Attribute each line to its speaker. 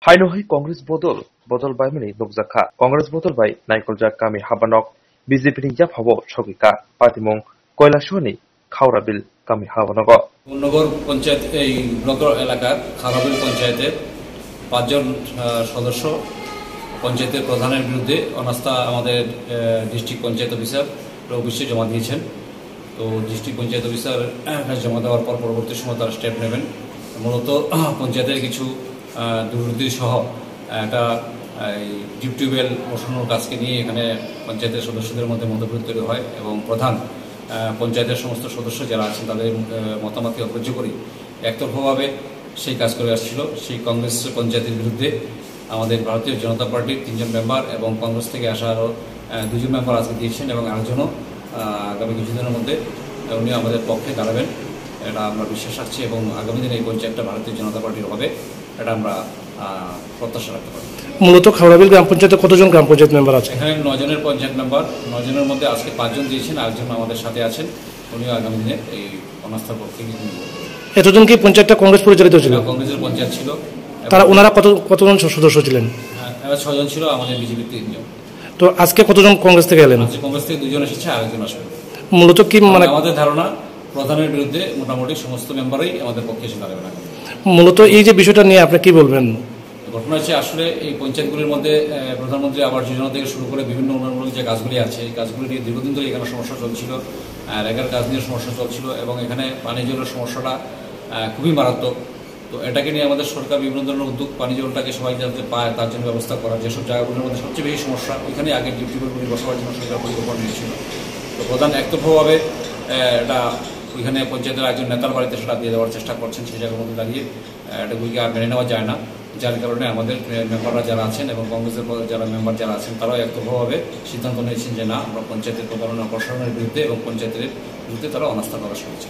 Speaker 1: Hainohi Congress Bodol by Mini Nubzaka, Congress Bodol by Nikolja Kami Habanok, BJP Jap Habo, Shokika, Patimong, Koilashoni, Kaurabil, Kami Habanogo.
Speaker 2: নগর পঞ্চায়েত এই নগর এলাকার খারাবিল পঞ্চায়েতের ৫ জন সদস্য পঞ্চায়েতের প্রধানের বিরুদ্ধে অনাস্থা আমাদের ডিস্ট্রিক্ট পঞ্চায়েত অফিসার অফিসে জমা দিয়েছেন। তো ডিস্ট্রিক্ট পঞ্চায়েত অফিসার জমা দেওয়ার পর পরবর্তী সময় তারা স্টেপ নেবেন। মূলত পঞ্চায়েতের কিছু দুর্নীতি সহ একটা টিউবওয়েল বসানোর কাজকে নিয়ে এখানে পঞ্চায়েতের সদস্যদের মধ্যে মতভেদ তৈরি হয় এবং প্রধান পঞ্চায়েতের সমস্ত সদস্য যারা আছেন তাদের মতামতকে অগ্রাহ্য করে একতরফাভাবে সেই কাজ করে আসছিল। সেই কংগ্রেস পঞ্চায়েতের বিরুদ্ধে আমাদের ভারতীয় জনতা পার্টির ৩ জন মেম্বার এবং কংগ্রেস থেকে আসা আরও ২ জন মেম্বার আজকে দিয়েছেন এবং আরেকজনও আগামী কিছুদিনের মধ্যে উনি আমাদের পক্ষে দাঁড়াবেন, এটা আমরা বিশ্বাস রাখছি এবং আগামী দিনে এই পঞ্চায়েতটা ভারতীয় জনতা পার্টির হবে, এটা আমরা প্রত্যাশা রাখতে পারি।
Speaker 3: মূলত খাওড়াবিল গ্রাম পঞ্চায়েতে কতজন গ্রাম পঞ্চায়েত মেম্বার আছে?
Speaker 2: এখানে ৯ জনের পঞ্চায়েত মেম্বার, ৯ জনের মধ্যে আজকে ৫ জন দিয়েছেন, আরেকজন আমাদের সাথে আছেন, উনিও আগামী দিনে এই অনাস্থার পক্ষে।
Speaker 3: এতজন কি পঞ্চায়েতটা কংগ্রেস পরিচালিত ছিল?
Speaker 2: কংগ্রেসের পঞ্চায়েত ছিল।
Speaker 3: ওনারা কতজন সদস্য ছিলেন?
Speaker 2: এবার ৬ জন ছিল, আমাদের বিজেপির ৩ জন।
Speaker 3: তো আজকে কতজন কংগ্রেস থেকে এলেন?
Speaker 2: আজকে কংগ্রেস থেকে ২ জন এসেছে, আরেকজন আসবে।
Speaker 3: মূলত কি মানে
Speaker 2: আমাদের ধারণা প্রধানের বিরুদ্ধে মোটামুটি সমস্ত মেম্বারই আমাদের পক্ষে এসে দাঁড়াবে না।
Speaker 3: মূলত এই যে বিষয়টা নিয়ে আপনি কি বলবেন?
Speaker 2: ঘটনা হচ্ছে আসলে এই পঞ্চায়েতগুলির মধ্যে প্রধানমন্ত্রী আবাস যোজনা থেকে শুরু করে বিভিন্ন উন্নয়নমূলক যে কাজগুলি আছে এই কাজগুলি নিয়ে দীর্ঘদিন ধরে এখানে সমস্যা চলছিল, রেগার কাজ নিয়ে সমস্যা চলছিল এবং এখানে পানি জলের সমস্যাটা খুবই মারাত্মক। তো এটাকে নিয়ে আমাদের সরকার বিভিন্ন ধরনের উদ্যোগ, পানি জলটাকে সবাই যাতে পায় তার জন্য ব্যবস্থা করা। যেসব জায়গাগুলির মধ্যে সবচেয়ে বেশি সমস্যা ওইখানে আগে টিউবওয়েলগুলি বসাবার জন্য সরকার পরিকল্পনা নিয়েছিল। তো প্রধান একতরফাভাবে এটা ওইখানে পঞ্চায়েতের একজন নেতার বাড়িতে সেটা দিয়ে দেওয়ার চেষ্টা করছেন। সেই জায়গার মধ্যে দাঁড়িয়ে এটাগুলিকে আর মেনে নেওয়া যায় না, যার কারণে আমাদের মেম্বাররা যারা আছেন এবং কংগ্রেসের যারা মেম্বার যারা আছেন তারাও একতরফাভাবে সিদ্ধান্ত নিয়েছেন যে না, আমরা পঞ্চায়েতের প্রতারণা অপসারণের বিরুদ্ধে এবং পঞ্চায়েতের বিরুদ্ধে তারা অনাস্থা প্রকাশ করেছে।